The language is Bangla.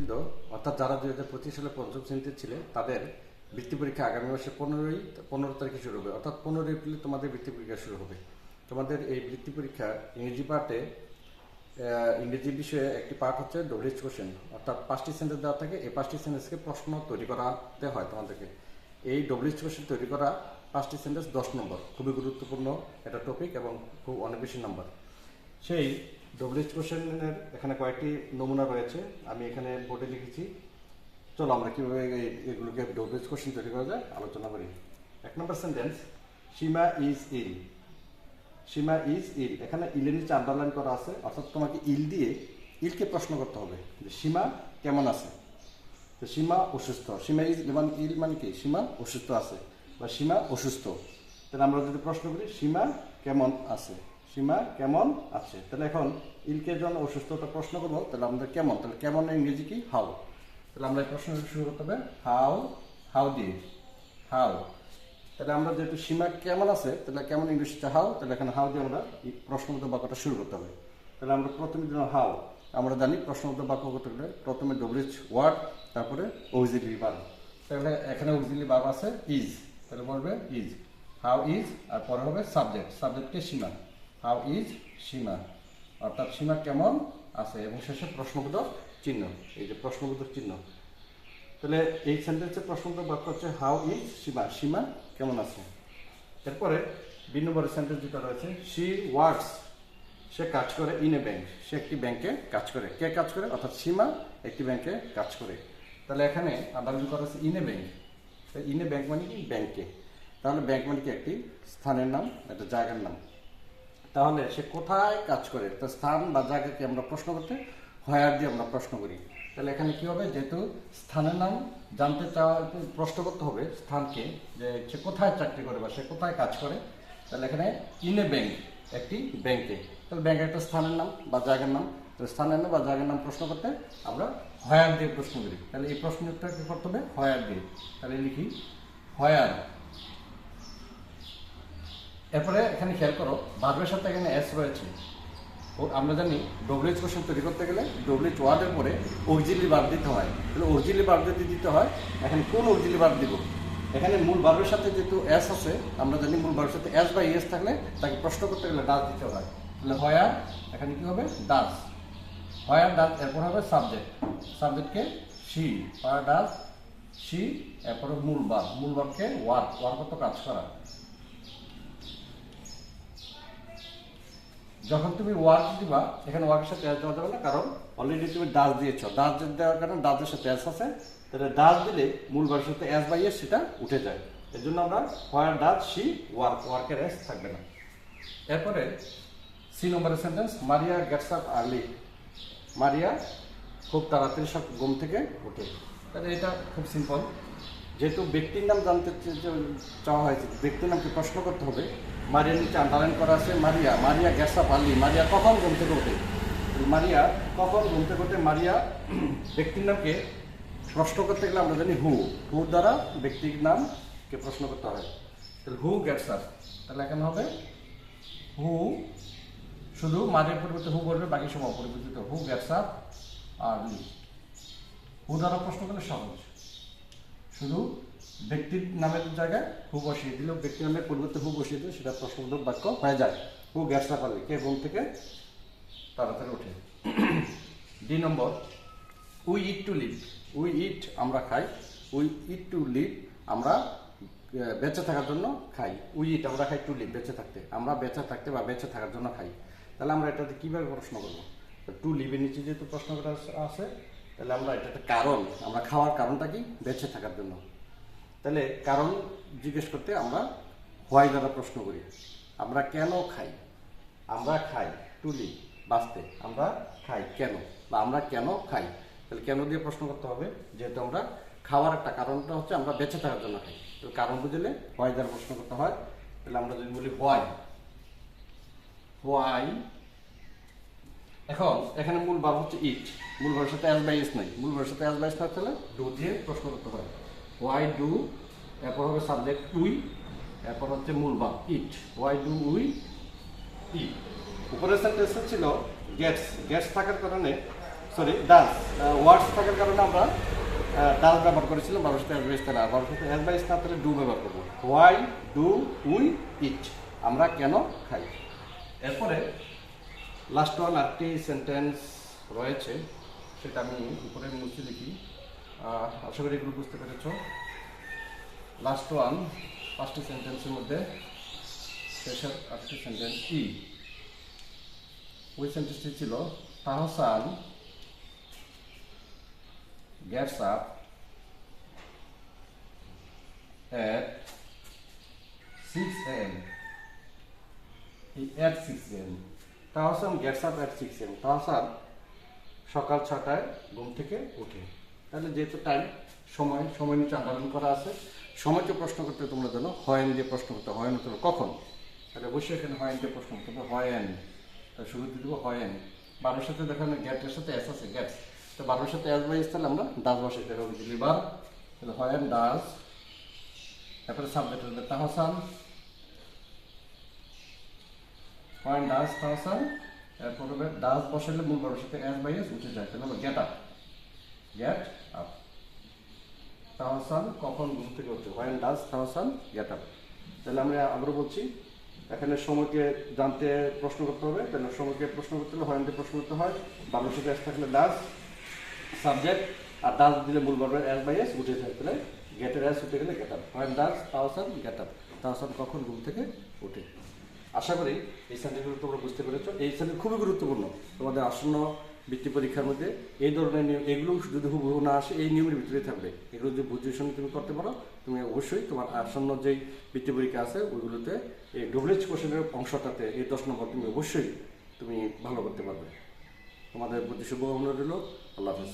শিক্ষার্থীবৃন্দ, অর্থাৎ যারা 2025 সালে পঞ্চম শ্রেণীতে ছিলে তাদের বৃত্তি পরীক্ষা আগামী মাসে 15 তারিখে শুরু হবে, অর্থাৎ 15 এপ্রিল তোমাদের বৃত্তি পরীক্ষা শুরু হবে। তোমাদের এই বৃত্তি পরীক্ষা ইংরেজি পার্টে ইংরেজি বিষয়ে একটি পার্ট হচ্ছে ডব্লিউএইচ কোশ্চেন, অর্থাৎ 5টি সেন্টেন্স দেওয়া থাকে। এই 5টি সেন্টেন্সকে প্রশ্ন তৈরি করাতে হয় তোমাদেরকে। এই ডব্লিউএইচ কোশ্চেন তৈরি করা 5টি সেন্টেন্স 10 নম্বর, খুবই গুরুত্বপূর্ণ একটা টপিক এবং খুব অনেক বেশি নাম্বার। সেই ডব্লিউএইচ কোশ্চেনের এখানে কয়েকটি নমুনা রয়েছে, আমি এখানে বোর্ডে লিখেছি। চলো আমরা কীভাবে এগুলোকে ডব্লিউএইচ কোশ্চেন তৈরি করা যায় আলোচনা করি। 1 নম্বর sentence, Seema is ill. Seema is ill, এখানে ইলের নিচে আন্ডারলাইন করা আছে, অর্থাৎ তোমাকে ইল দিয়ে ইলকে প্রশ্ন করতে হবে যে সীমা কেমন আছে। তো সীমা অসুস্থ, সীমা ইজ মানে ইল মানে কি সীমা অসুস্থ আছে বা সীমা অসুস্থ। তাহলে আমরা যদি প্রশ্ন করি সীমা কেমন আছে, সীমা কেমন আছে, তাহলে এখন ইলকে যখন অসুস্থতা প্রশ্ন করবো তাহলে আমাদের কেমন, তাহলে কেমন ইংরেজি কি হাউ। তাহলে আমরা এই প্রশ্ন শুরু করতে হবে হাউ দিয়ে হাউ। তাহলে আমরা যেহেতু সীমা কেমন আছে তাহলে কেমন ইংলিশ হচ্ছে হাউ, তাহলে এখানে হাউ দিয়ে আমরা প্রশ্নবোধক বাক্যটা শুরু করতে হবে। তাহলে আমরা প্রথমে দিলাম হাউ। আমরা জানি প্রশ্নবোধক বাক্য করতে গেলে প্রথমে ডব্লিউএইচ ওয়ার্ড, তারপরে অক্সিলারি ভার্ব। তাহলে এখানে অক্সিলারি ভার্ব আছে ইজ, তাহলে বলবে ইজ, হাউ ইজ, আর পরে হবে সাবজেক্ট, সাবজেক্টকে সীমা, হাউ ইজ সীমা, অর্থাৎ সীমা কেমন আছে, এবং শেষে প্রশ্নবোধক চিহ্ন, এই যে প্রশ্নবোধক চিহ্ন। তাহলে এই সেন্টেন্সের প্রশ্নবোধক বাক্য হচ্ছে হাউ ইজ সীমা, সীমা কেমন আছে। এরপরে 2 নম্বরের সেন্টেন্স যেটা রয়েছে, শি ওয়ার্কস, সে কাজ করে ইন এ ব্যাংক, সে একটি ব্যাংকে কাজ করে। কে কাজ করে, অর্থাৎ সীমা একটি ব্যাংকে কাজ করে। তাহলে এখানে আন্ডারলাইন করা আছে in a bank. In a bank মানে কি ব্যাংকে, তাহলে ব্যাংক মানে কি একটি স্থানের নাম, একটা জায়গার নাম। তাহলে সে কোথায় কাজ করে, তো স্থান বা জায়গাকে আমরা প্রশ্ন করতে হোয়ার দিয়ে আমরা প্রশ্ন করি। তাহলে এখানে কি হবে, যেহেতু স্থানের নাম জানতে চাওয়া, প্রশ্ন করতে হবে স্থানকে, যে সে কোথায় চাকরি করে বা সে কোথায় কাজ করে। তাহলে এখানে ইন এ ব্যাংক, একটি ব্যাংকে, তাহলে ব্যাংক একটা স্থানের নাম বা জায়গার নাম। তো স্থানের নাম বা জায়গার নাম প্রশ্ন করতে আমরা হোয়ার দিয়ে প্রশ্ন করি। তাহলে এই প্রশ্নটা কি করতে হবে, হোয়ার দিয়ে। তাহলে লিখি হোয়ার। এরপরে এখানে খেয়াল করো, ভার্বের সাথে এখানে এস রয়েছে। আমরা জানি ডব্লিউএইচ কোশ্চেন তৈরি করতে গেলে ডব্লিউএইচ ওয়ার্ডের পরে অক্সিলারি ভার্ব দিতে হয়। তাহলে অক্সিলারি ভার্ব যদি দিতে হয়, এখানে কোন অক্সিলারি ভার্ব দিব, এখানে মূল ভার্বের সাথে যেহেতু এস আছে, আমরা জানি মূল ভার্বের সাথে এস বা ইএস থাকলে তাকে প্রশ্ন করতে গেলে ডাজ দিতে হয়। তাহলে হোয়ার, এখানে কি হবে ডাজ, হোয়ার ডাজ, এরপর হবে সাবজেক্ট, সাবজেক্টকে শি, হোয়ার ডাজ শি, এরপরে মূল ভার্ব, মূল ভার্বকে ওয়ার্ক, ওয়ার্ক তো কাজ করা। যখন তুমি ওয়ার্ক দিবা, এখানে ওয়ার্কের সাথে অ্যাস দেওয়া যাবে না, কারণ অলরেডি তুমি ডাজ দিয়েছো। ডাজ দেওয়ার কারণে ডাজের সাথে অ্যাস আছে, তাহলে ডাজ দিলে মূল ভার্বের সাথে অ্যাস বা ইয়েস সেটা উঠে যায়। এর জন্য আমরা হোয়ার ডাজ শি ওয়ার্ক, ওয়ার্কের অ্যাস থাকবে না। এরপরে 3 নম্বরের সেন্টেন্স, মারিয়া গেটস আপ আর্লি। মারিয়া খুব তাড়াতাড়ি সব ঘুম থেকে ওঠে। তাহলে এটা খুব সিম্পল, যেহেতু ব্যক্তির নাম জানতে চাওয়া হয়েছে, ব্যক্তির নামকে প্রশ্ন করতে হবে। মারিয়ার নিচে আন্ডারলাইন করা আছে মারিয়া, মারিয়া গেটস আপ আর্লি, মারিয়া কখন ঘুম থেকে ওঠে। মারিয়া কখন ঘুম থেকে ওঠে, মারিয়া ব্যক্তির নামকে প্রশ্ন করতে গেলে আমরা জানি হু দ্বারা ব্যক্তির নামকে প্রশ্ন করতে হয়। তাহলে হু গেটস আপ, তাহলে এখানে হবে হু, শুধু মারিয়ার পরিবর্তে হু বলবে, বাকি সব অপরিবর্তিত। হু গেটস আপ আর্লি, হু দ্বারা প্রশ্ন করলে সহজ, শুধু ব্যক্তির নামের জায়গায় হু বসিয়ে দিলেও, ব্যক্তির নামের পরিবর্তে হু বসিয়ে দিলে সেটা প্রশ্নবোধক বাক্য হয়ে যায়। হু গেটস আপ আর্লি, কে ঘুম থেকে তাড়াতাড়ি ওঠে। 2 নম্বর, we eat to live. We eat আমরা খাই, উই ইট টু লিভ আমরা বেঁচে থাকার জন্য খাই। উই ইট আমরা খাই, টু লিভ বেঁচে থাকতে, আমরা বেঁচে থাকতে বা বেঁচে থাকার জন্য খাই। তাহলে আমরা এটাতে কীভাবে প্রশ্ন করবো, টু লিভের নিচে যেহেতু প্রশ্ন করা আছে, তাহলে আমরা এটা একটা কারণ, আমরা খাওয়ার কারণটা কি, বেঁচে থাকার জন্য। তাহলে কারণ জিজ্ঞেস করতে আমরা হোয়াই দ্বারা প্রশ্ন করি। আমরা কেন খাই, আমরা খাই টু লিভ বাঁচতে, আমরা খাই কেন, বা আমরা কেন খাই। তাহলে কেন দিয়ে প্রশ্ন করতে হবে, যেহেতু আমরা খাওয়ার একটা কারণটা হচ্ছে আমরা বেঁচে থাকার জন্য খাই। তো কারণ বুঝলে হোয়াই দ্বারা প্রশ্ন করতে হয়। তাহলে আমরা যদি বলি হোয়াই, হোয়াই। এখন এখানে মূল ভার্ব হচ্ছে ইট, মূল ভার্বের সাথে অ্যাস বাই এস নাই, মূল ভার্বের সাথে অ্যাস বাই এস না থাকলে ডু দিয়ে প্রশ্ন করতে হয়। হোয়াই ডু, এরপর হবে সাবজেক্ট উই, এরপর হচ্ছে মূল verb it, why do we eat. উপরের সেন্টেন্সে ছিল গেটস, গেটস থাকার কারণে সরি ডাজ, ওয়ার্ডস থাকার কারণে আমরা ডাজ ব্যবহার করেছিলাম, বারোর সাথে অ্যাজ বা ইজ না, বারোর সাথে অ্যাজ বা ইজ না তাহলে ডু ব্যবহার করবো। হোয়াই ডু উই ইট, আমরা কেন খাই। এরপরে লাস্ট ওয়ান আরেকটি সেন্টেন্স রয়েছে, সেটা আমি উপরে মুছে লিখি, আশা করি এগুলো বুঝতে পেরেছ। লাস্ট ওয়ান, পাঁচটি সেন্টেন্সের মধ্যে শেষের আরেকটি সেন্টেন্স কি, ওই সেন্টেন্সটি ছিল Tahsan gets up at 6 a.m. At 6 a.m. Tahsan gets up at 6 a.m. Tahsan সকাল 6টায় ঘুম থেকে উঠে। তাহলে যেহেতু টাইম, সময় নিচে আন্ডারলাইন করা আছে, সময়কে প্রশ্ন করতে তোমরা জানো হয়েন দিয়ে প্রশ্ন করতে, হয়েন হতে কখন, তাহলে অবশ্যই এখানে হয়েন দিয়ে প্রশ্ন করতে হবে, হয়েন, তাহলে শুরুতে দিব হয়েন। বারোর সাথে দেখো না গেটের সাথে এস আছে, গেটস, তো বারোর সাথে এস বাই এস, তাহলে আমরা ডাস বসাইতে হবে লিবার, তাহলে হয়েন ডাস, তারপরে সাবজেক্ট হবে তাহসান, হয়েন ডাস তাহসান, এরপর হবে ডাস বসাইলে মূল বারোর সাথে এস বাই এস উঠে যায়, তাহলে get up, get up. Tahsan কখন ঘুম থেকে ওঠে, when does Tahsan get up. তাহলে আমরা আবারও বলছি, এখানে সময়কে জানতে প্রশ্ন করতে হবে, তাহলে সময়কে প্রশ্ন করতে হলে হোয়েন দিয়ে প্রশ্ন করতে হয়, বারোর সাথে এস থাকলে ডাজ সাবজেক্ট, আর ডাজ দিলে মূল বারবার এস বাই এস উঠে যায়, তাহলে গেটের এস উঠে গেলে get up, when does Tahsan get up, Tahsan কখন ঘুম থেকে ওঠে। আশা করি এই সেন্টেন্সগুলো তোমরা বুঝতে পেরেছো। এই সেন্টেন্স খুবই গুরুত্বপূর্ণ তোমাদের আসন্ন বৃত্তি পরীক্ষার মধ্যে। এই ধরনের নিয়ম, এগুলো যদি হুবহু না আসে এই নিয়মের ভিতরে থাকবে, এগুলো যদি বুঝিয়ে শুনে তুমি করতে পারো, তুমি অবশ্যই তোমার আসন্ন যেই বৃত্তি পরীক্ষা আছে ওইগুলোতে এই ডব্লিউএইচ কোশ্চেনের অংশটাতে এই 10 নম্বর তুমি অবশ্যই তুমি ভালো করতে পারবে। তোমাদের প্রতি শুভকামনা রইল। আল্লাহ হাফেজ।